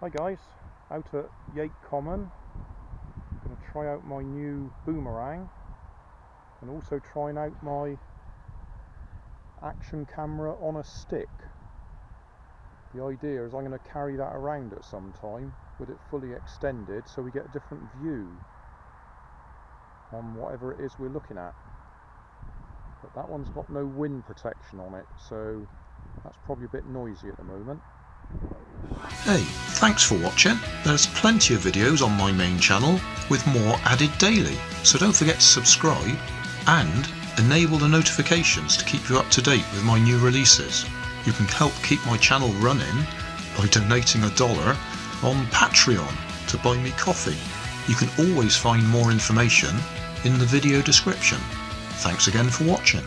Hi guys, out at Yate Common. Going to try out my new boomerang and also trying out my action camera on a stick. The idea is I'm going to carry that around at some time with it fully extended so we get a different view. on whatever it is we're looking at. But that one's got no wind protection on it, so that's probably a bit noisy at the moment. Hey, thanks for watching. There's plenty of videos on my main channel with more added daily, so don't forget to subscribe and enable the notifications to keep you up to date with my new releases. You can help keep my channel running by donating $1 on Patreon to buy me coffee. You can always find more information in the video description. Thanks again for watching.